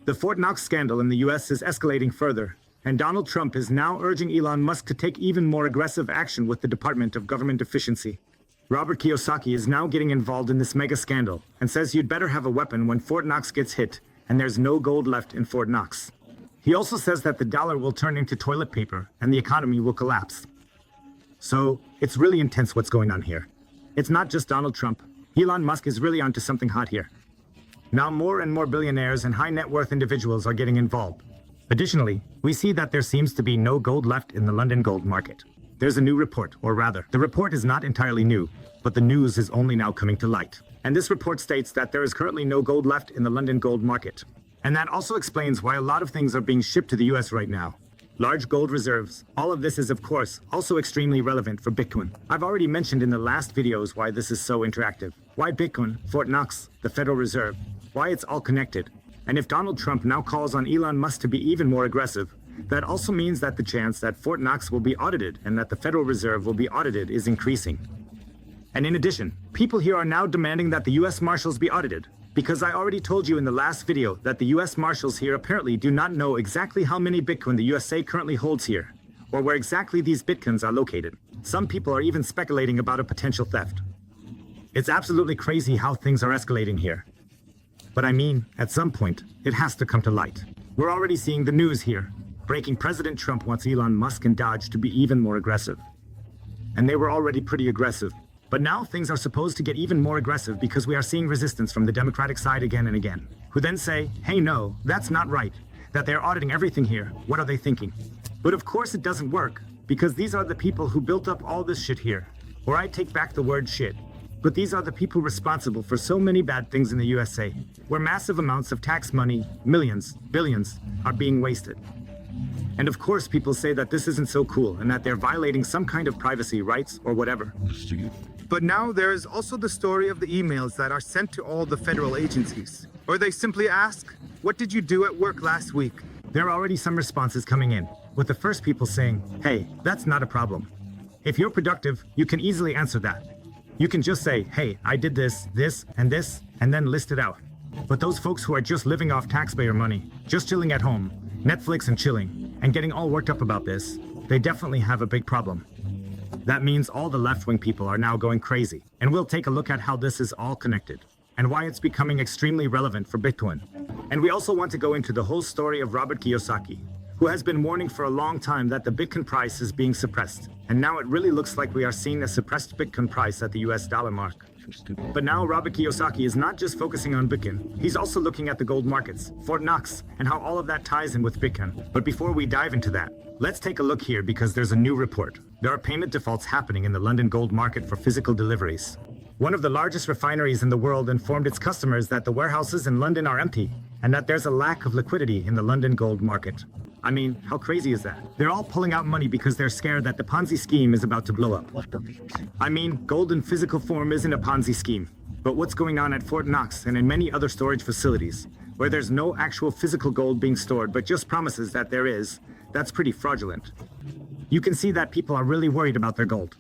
The Fort Knox scandal in the US is escalating further, and Donald Trump is now urging Elon Musk to take even more aggressive action with the Department of Government Efficiency. Robert Kiyosaki is now getting involved in this mega scandal and says you'd better have a weapon when Fort Knox gets hit and there's no gold left in Fort Knox. He also says that the dollar will turn into toilet paper and the economy will collapse. So, it's really intense what's going on here. It's not just Donald Trump. Elon Musk is really onto something hot here. Now more and more billionaires and high net worth individuals are getting involved. Additionally, we see that there seems to be no gold left in the London gold market. There's a new report, or rather, the report is not entirely new, but the news is only now coming to light. And this report states that there is currently no gold left in the London gold market. And that also explains why a lot of things are being shipped to the US right now. Large gold reserves. All of this is, of course, also extremely relevant for Bitcoin. I've already mentioned in the last videos why this is so interactive. Why Bitcoin, Fort Knox, the Federal Reserve, why it's all connected. And if Donald Trump now calls on Elon Musk to be even more aggressive, that also means that the chance that Fort Knox will be audited and that the Federal Reserve will be audited is increasing. And in addition, people here are now demanding that the US Marshals be audited. Because I already told you in the last video that the US Marshals here apparently do not know exactly how many Bitcoin the USA currently holds here, or where exactly these Bitcoins are located. Some people are even speculating about a potential theft. It's absolutely crazy how things are escalating here. But I mean, at some point, it has to come to light. We're already seeing the news here. Breaking President Trump wants Elon Musk and D.O.G.E to be even more aggressive. And they were already pretty aggressive. But now things are supposed to get even more aggressive because we are seeing resistance from the Democratic side again and again, who then say, hey no, that's not right, that they're auditing everything here, what are they thinking? But of course it doesn't work, because these are the people who built up all this shit here. Or I take back the word shit. But these are the people responsible for so many bad things in the USA, where massive amounts of tax money, millions, billions, are being wasted. And of course people say that this isn't so cool and that they're violating some kind of privacy rights or whatever. But now there is also the story of the emails that are sent to all the federal agencies. Or they simply ask, what did you do at work last week? There are already some responses coming in, with the first people saying, hey, that's not a problem. If you're productive, you can easily answer that. You can just say, hey, I did this, and then list it out. But those folks who are just living off taxpayer money, just chilling at home, Netflix and chilling, and getting all worked up about this, they definitely have a big problem. That means all the left-wing people are now going crazy, and we'll take a look at how this is all connected, and why it's becoming extremely relevant for Bitcoin. And we also want to go into the whole story of Robert Kiyosaki, who has been warning for a long time that the Bitcoin price is being suppressed. And now it really looks like we are seeing a suppressed Bitcoin price at the US dollar mark. But now Robert Kiyosaki is not just focusing on Bitcoin, he's also looking at the gold markets, Fort Knox, and how all of that ties in with Bitcoin. But before we dive into that, let's take a look here because there's a new report. There are payment defaults happening in the London gold market for physical deliveries. One of the largest refineries in the world informed its customers that the warehouses in London are empty and that there's a lack of liquidity in the London gold market. I mean, how crazy is that? They're all pulling out money because they're scared that the Ponzi scheme is about to blow up. I mean, gold in physical form isn't a Ponzi scheme. But what's going on at Fort Knox and in many other storage facilities, where there's no actual physical gold being stored but just promises that there is, that's pretty fraudulent. You can see that people are really worried about their gold.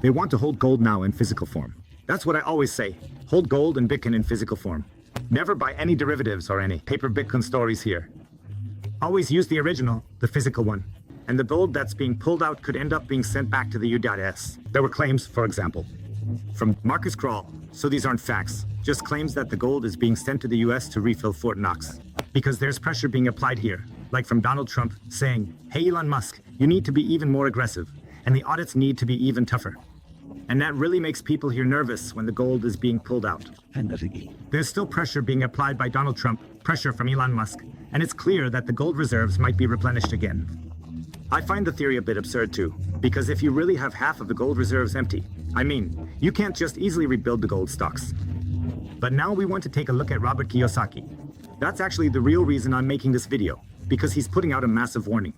They want to hold gold now in physical form. That's what I always say. Hold gold and Bitcoin in physical form. Never buy any derivatives or any paper Bitcoin stories here. Always use the original, the physical one. And the gold that's being pulled out could end up being sent back to the U.S. There were claims, for example, from Marcus Kroll, so these aren't facts, just claims that the gold is being sent to the US to refill Fort Knox. Because there's pressure being applied here, like from Donald Trump saying, hey Elon Musk, you need to be even more aggressive, and the audits need to be even tougher. And that really makes people here nervous when the gold is being pulled out. There's still pressure being applied by Donald Trump, pressure from Elon Musk, and it's clear that the gold reserves might be replenished again. I find the theory a bit absurd too, because if you really have half of the gold reserves empty, I mean, you can't just easily rebuild the gold stocks. But now we want to take a look at Robert Kiyosaki. That's actually the real reason I'm making this video, because he's putting out a massive warning.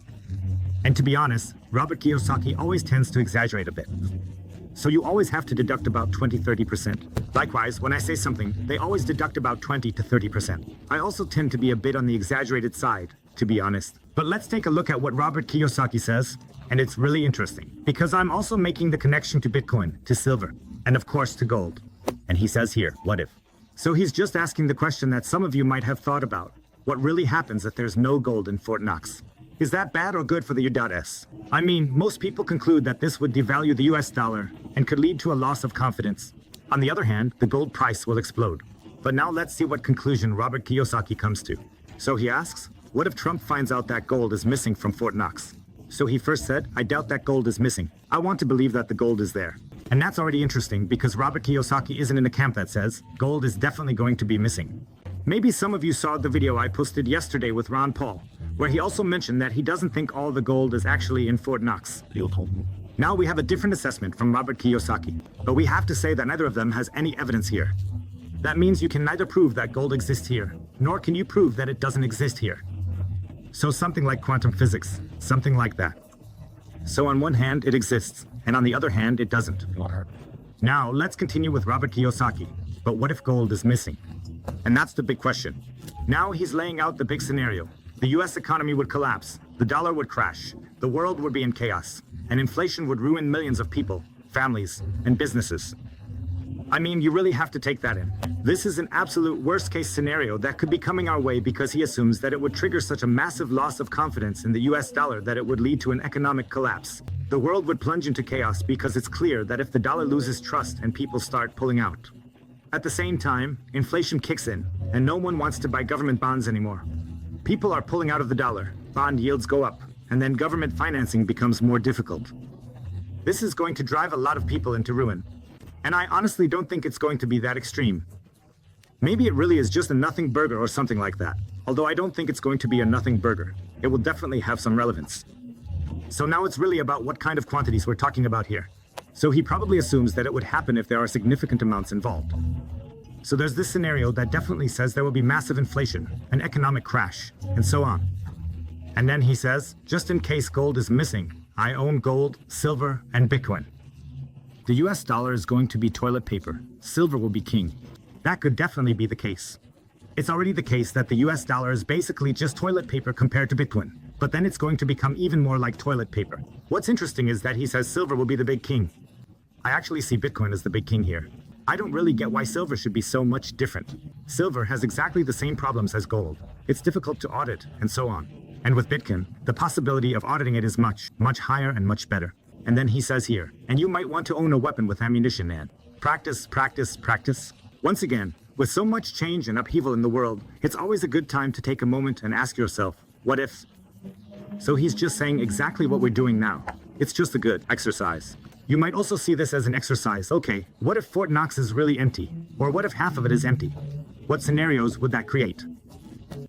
And to be honest, Robert Kiyosaki always tends to exaggerate a bit. So you always have to deduct about 20–30%. Likewise, when I say something, they always deduct about 20 to 30%. I also tend to be a bit on the exaggerated side, to be honest. But let's take a look at what Robert Kiyosaki says, and it's really interesting, because I'm also making the connection to Bitcoin, to silver, and of course to gold. And he says here, what if? So he's just asking the question that some of you might have thought about. what really happens if there's no gold in Fort Knox? Is that bad or good for the U.S.? I mean, most people conclude that this would devalue the US dollar and could lead to a loss of confidence. On the other hand, the gold price will explode. But now let's see what conclusion Robert Kiyosaki comes to. So he asks, what if Trump finds out that gold is missing from Fort Knox? So he first said, I doubt that gold is missing. I want to believe that the gold is there. And that's already interesting because Robert Kiyosaki isn't in the camp that says gold is definitely going to be missing. Maybe some of you saw the video I posted yesterday with Ron Paul, where he also mentioned that he doesn't think all the gold is actually in Fort Knox. Now we have a different assessment from Robert Kiyosaki, but we have to say that neither of them has any evidence here. That means you can neither prove that gold exists here, nor can you prove that it doesn't exist here. So something like quantum physics, something like that. So on one hand, it exists, and on the other hand, it doesn't. Now, let's continue with Robert Kiyosaki. But what if gold is missing? And that's the big question. Now he's laying out the big scenario. The US economy would collapse, the dollar would crash, the world would be in chaos, and inflation would ruin millions of people, families, and businesses. I mean, you really have to take that in. This is an absolute worst-case scenario that could be coming our way because he assumes that it would trigger such a massive loss of confidence in the US dollar that it would lead to an economic collapse. The world would plunge into chaos because it's clear that if the dollar loses trust and people start pulling out. At the same time, inflation kicks in, and no one wants to buy government bonds anymore. People are pulling out of the dollar, bond yields go up, and then government financing becomes more difficult. This is going to drive a lot of people into ruin. And I honestly don't think it's going to be that extreme. Maybe it really is just a nothing burger or something like that. Although I don't think it's going to be a nothing burger. It will definitely have some relevance. So now it's really about what kind of quantities we're talking about here. So he probably assumes that it would happen if there are significant amounts involved. So there's this scenario that definitely says there will be massive inflation, an economic crash, and so on. And then he says, just in case gold is missing, I own gold, silver, and Bitcoin. The US dollar is going to be toilet paper. Silver will be king. That could definitely be the case. It's already the case that the US dollar is basically just toilet paper compared to Bitcoin. But then it's going to become even more like toilet paper. What's interesting is that he says silver will be the big king. I actually see Bitcoin as the big king here. I don't really get why silver should be so much different. Silver has exactly the same problems as gold. It's difficult to audit, and so on. And with Bitcoin, the possibility of auditing it is much, much higher and much better. And then he says here, and you might want to own a weapon with ammunition and practice, practice, practice. Once again, with so much change and upheaval in the world, it's always a good time to take a moment and ask yourself, what if? So he's just saying exactly what we're doing now. It's just a good exercise. You might also see this as an exercise. Okay, what if Fort Knox is really empty? Or what if half of it is empty? What scenarios would that create?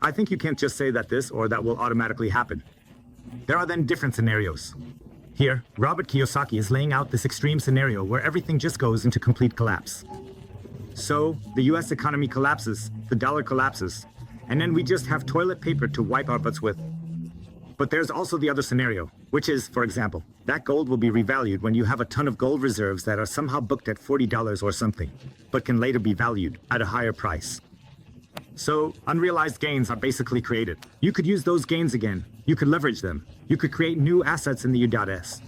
I think you can't just say that this or that will automatically happen. There are then different scenarios. Here, Robert Kiyosaki is laying out this extreme scenario where everything just goes into complete collapse. So, the US economy collapses, the dollar collapses, and then we just have toilet paper to wipe our butts with. But there's also the other scenario, which is, for example, that gold will be revalued when you have a ton of gold reserves that are somehow booked at $40 or something, but can later be valued at a higher price. So, unrealized gains are basically created. You could use those gains again. You could leverage them. You could create new assets in the U.S.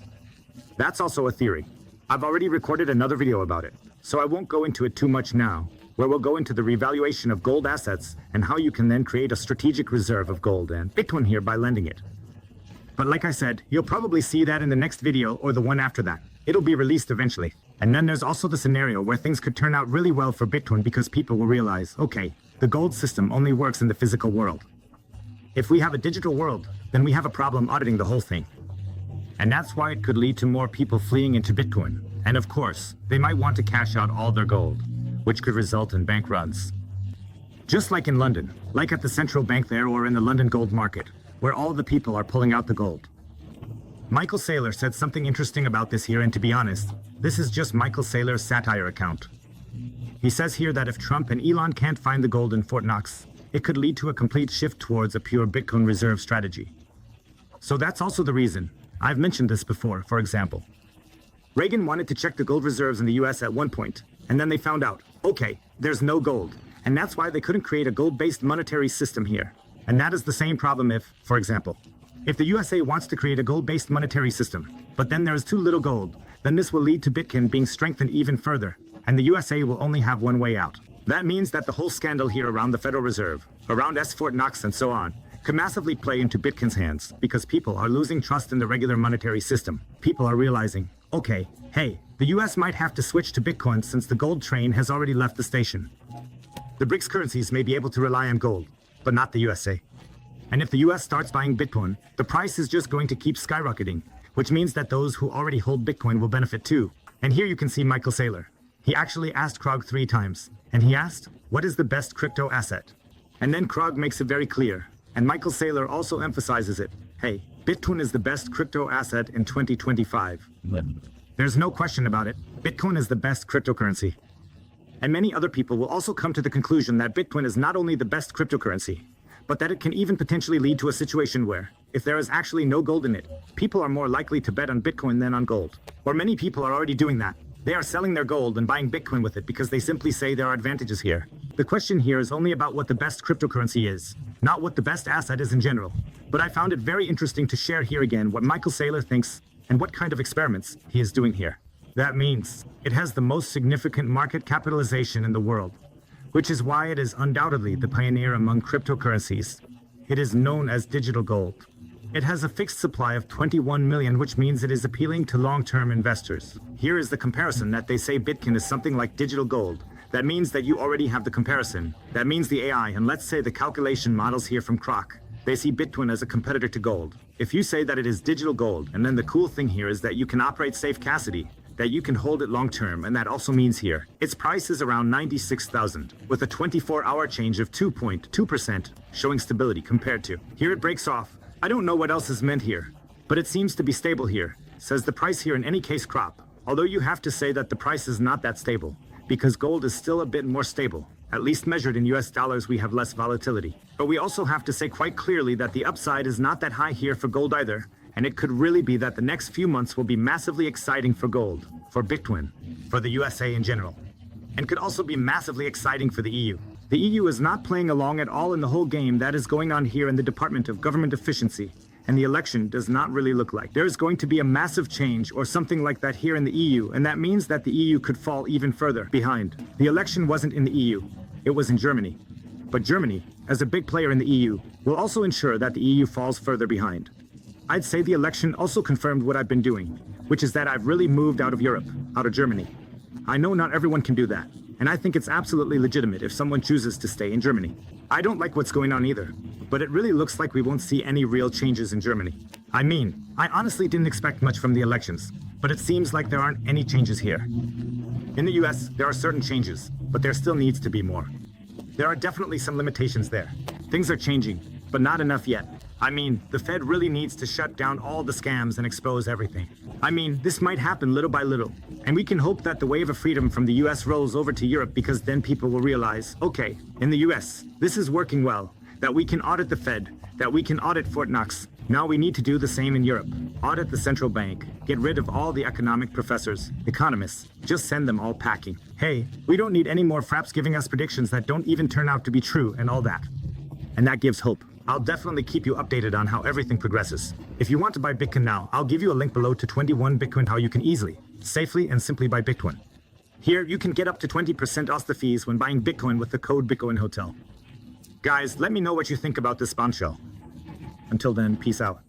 That's also a theory. I've already recorded another video about it, so I won't go into it too much now, where we'll go into the revaluation of gold assets and how you can then create a strategic reserve of gold and Bitcoin here by lending it. But like I said, you'll probably see that in the next video or the one after that. It'll be released eventually. And then there's also the scenario where things could turn out really well for Bitcoin because people will realize, okay, the gold system only works in the physical world. If we have a digital world, then we have a problem auditing the whole thing. And that's why it could lead to more people fleeing into Bitcoin. And of course, they might want to cash out all their gold, which could result in bank runs. Just like in London, like at the central bank there or in the London gold market, where all the people are pulling out the gold. Michael Saylor said something interesting about this here, and to be honest, this is just Michael Saylor's satire account. He says here that if Trump and Elon can't find the gold in Fort Knox, it could lead to a complete shift towards a pure Bitcoin reserve strategy. So that's also the reason. I've mentioned this before, for example. Reagan wanted to check the gold reserves in the US at one point, and then they found out, okay, there's no gold, and that's why they couldn't create a gold-based monetary system here. And that is the same problem if, for example, if the USA wants to create a gold-based monetary system, but then there is too little gold, then this will lead to Bitcoin being strengthened even further, and the USA will only have one way out. That means that the whole scandal here around the Federal Reserve, around Fort Knox and so on, could massively play into Bitcoin's hands because people are losing trust in the regular monetary system. People are realizing, okay, hey, the US might have to switch to Bitcoin since the gold train has already left the station. The BRICS currencies may be able to rely on gold, but not the USA. And if the US starts buying Bitcoin, the price is just going to keep skyrocketing, which means that those who already hold Bitcoin will benefit too. And here you can see Michael Saylor. He actually asked Krog 3 times, and he asked, what is the best crypto asset? And then Krog makes it very clear, and Michael Saylor also emphasizes it. Hey, Bitcoin is the best crypto asset in 2025. There's no question about it. Bitcoin is the best cryptocurrency. And many other people will also come to the conclusion that Bitcoin is not only the best cryptocurrency, but that it can even potentially lead to a situation where, if there is actually no gold in it, people are more likely to bet on Bitcoin than on gold. Or many people are already doing that. They are selling their gold and buying Bitcoin with it because they simply say there are advantages here. The question here is only about what the best cryptocurrency is, not what the best asset is in general. But I found it very interesting to share here again what Michael Saylor thinks and what kind of experiments he is doing here. That means it has the most significant market capitalization in the world, which is why it is undoubtedly the pioneer among cryptocurrencies. It is known as digital gold. It has a fixed supply of 21 million, which means it is appealing to long-term investors. Here is the comparison that they say Bitcoin is something like digital gold. That means that you already have the comparison. That means the AI, and let's say the calculation models here from Kroc. They see Bitcoin as a competitor to gold. If you say that it is digital gold, and then the cool thing here is that you can operate safe custody, that you can hold it long-term, and that also means here, its price is around 96,000, with a 24-hour change of 2.2%, showing stability compared to. Here it breaks off. I don't know what else is meant here, but it seems to be stable here, says the price here in any case crop. Although you have to say that the price is not that stable, because gold is still a bit more stable. At least measured in US dollars, we have less volatility. But we also have to say quite clearly that the upside is not that high here for gold either, and it could really be that the next few months will be massively exciting for gold, for Bitcoin, for the USA in general, and could also be massively exciting for the EU. The EU is not playing along at all in the whole game that is going on here in the Department of Government Efficiency, and the election does not really look like there is going to be a massive change or something like that here in the EU, and that means that the EU could fall even further behind. The election wasn't in the EU, it was in Germany. But Germany, as a big player in the EU, will also ensure that the EU falls further behind. I'd say the election also confirmed what I've been doing, which is that I've really moved out of Europe, out of Germany. I know not everyone can do that, and I think it's absolutely legitimate if someone chooses to stay in Germany. I don't like what's going on either, but it really looks like we won't see any real changes in Germany. I mean, I honestly didn't expect much from the elections, but it seems like there aren't any changes here. In the US, there are certain changes, but there still needs to be more. There are definitely some limitations there. Things are changing, but not enough yet. I mean, the Fed really needs to shut down all the scams and expose everything. I mean, this might happen little by little, and we can hope that the wave of freedom from the US rolls over to Europe, because then people will realize, okay, in the US, this is working well, that we can audit the Fed, that we can audit Fort Knox. Now we need to do the same in Europe. Audit the central bank, get rid of all the economic professors, economists, just send them all packing. Hey, we don't need any more fraps giving us predictions that don't even turn out to be true and all that. And that gives hope. I'll definitely keep you updated on how everything progresses. If you want to buy Bitcoin now, I'll give you a link below to 21 Bitcoin how you can easily, safely and simply buy Bitcoin. Here, you can get up to 20% off the fees when buying Bitcoin with the code BitcoinHotel. Guys, let me know what you think about this bombshell. Until then, peace out.